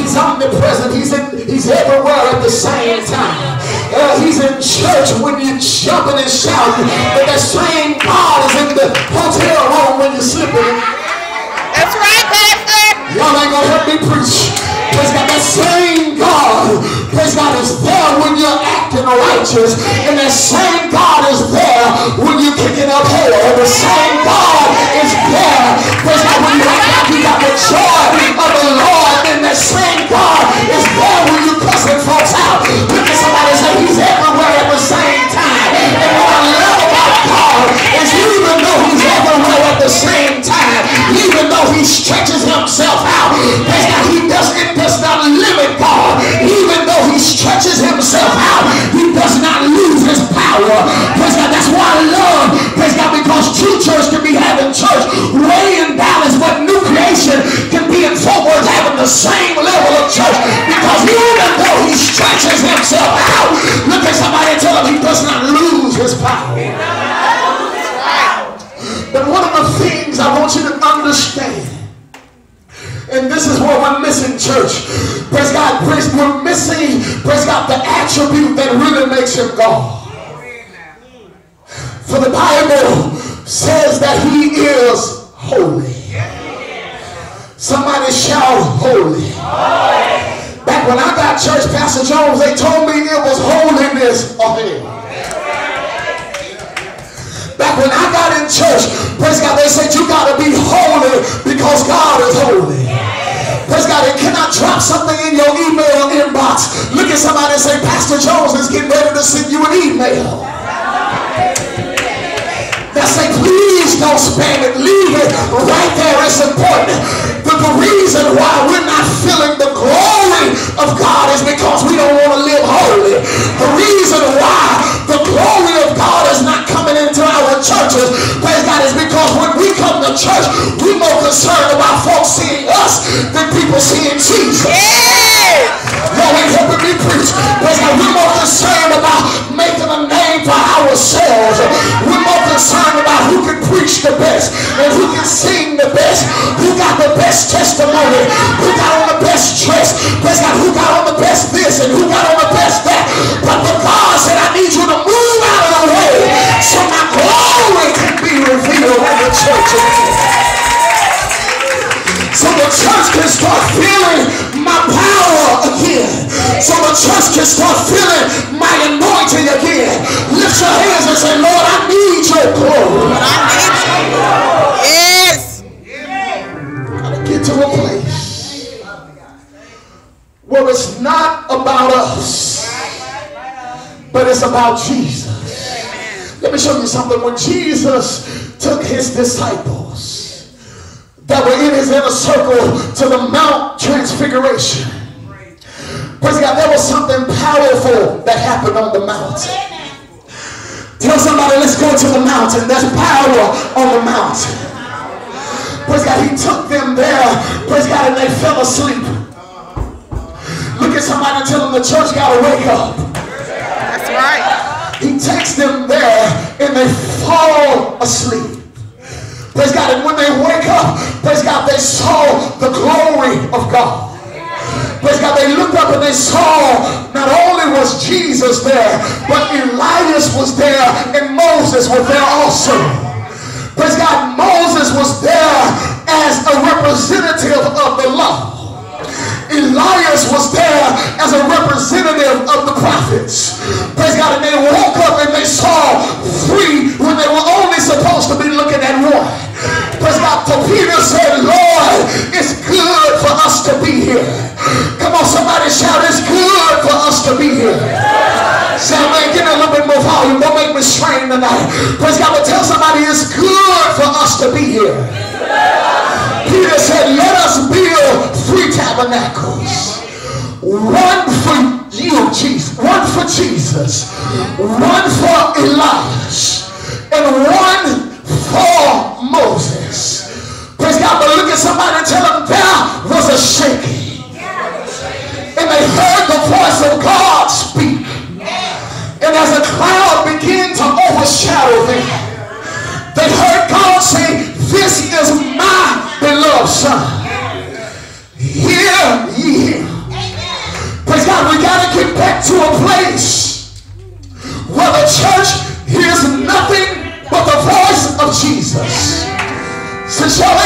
He's omnipresent. He's everywhere at the same time. He's in church when you're jumping and shouting, but that same God is in the hotel room when you're sleeping. That's right, Pastor. Y'all ain't gonna help me preach. Praise God, that same God, praise God, is there when you're acting righteous, and that same God is there when you're kicking up hell. The same God is there, praise God, when you act like you got the joy of the Lord, and that same God is there when you're cussing folks out. Look at somebody and say, he's everywhere at the same time. And what I love about God is even though he's everywhere at the same time, even though he stretches himself out, praise God, it does not limit God. Even though he stretches himself out, he does not lose his power. Praise God, that's why I love, praise God, because true church can be having church way in Dallas, but new creation can be in Fort Worth having the same level of church, because even though he stretches himself out, look at somebody and tell him he does not lose his power. But one of the things I want you to understand, and this is what we're missing, church. Praise God, we're missing, praise God, the attribute that really makes him God. For the Bible says that he is holy. Somebody shout holy. Back when I got church, Pastor Jones, they told me it was holiness or hell. Back when I got in church, praise God, they said you got to be holy because God is holy. Praise God, and can I drop something in your email inbox? Look at somebody and say, Pastor Jones is getting ready to send you an email. Now say, please don't spam it. Leave it right there. It's important. But the reason why we're not feeling the glory of God is because we don't want to live holy. The reason why the glory of God is not coming into our churches, praise God, is because when we come to church, we're more concerned about folks seeing us than people seeing Jesus. Y'all ain't helping me preach. Praise God, we're more concerned about making a name for ourselves. We're more concerned about who can preach the best and who can sing the best, who got the best testimony, who got on the best dress, praise God, who got on the best this and who got on the best that. But God said, I need you to move out of the way so my glory can be revealed in the church again. So the church can start feeling my power again. So the church can start feeling my anointing again. Lift your hands and say, Lord, I need your glory. I need you. Yes. Gotta get to a place where it's not about us, but it's about Jesus. Let me show you something. When Jesus took his disciples that were in his inner circle to the Mount Transfiguration, praise God, there was something powerful that happened on the mountain. Tell somebody, let's go to the mountain. There's power on the mountain. Praise God, he took them there, praise God, and they fell asleep. Look at somebody and tell them the church got to wake up. That's right. He takes them there and they fall asleep. Praise God, and when they wake up, praise God, they saw the glory of God. Praise God, they looked up and they saw not only was Jesus there, but Elias was there and Moses was there also. Praise God, Moses was there as a representative of the law. Elias was there as a representative of the prophets. Praise God, and they woke up and they saw three when they were only supposed to be looking at one. Praise God, so Peter said, Lord, it's good for us to be here. Come on, somebody shout, it's good for us to be here. Say, man, give me a little bit more volume. Don't make me strain tonight. Praise God, but tell somebody it's good for us to be here. Peter said, let us build 3 tabernacles. One for you, Jesus. One for Jesus. One for Elias. And one for Moses. Praise God, but look at somebody and tell them there was a shaking. And they heard the voice of God speak. And as a cloud began to overshadow them, they heard God say, this is my beloved son. Hear ye him. Jesus. So shall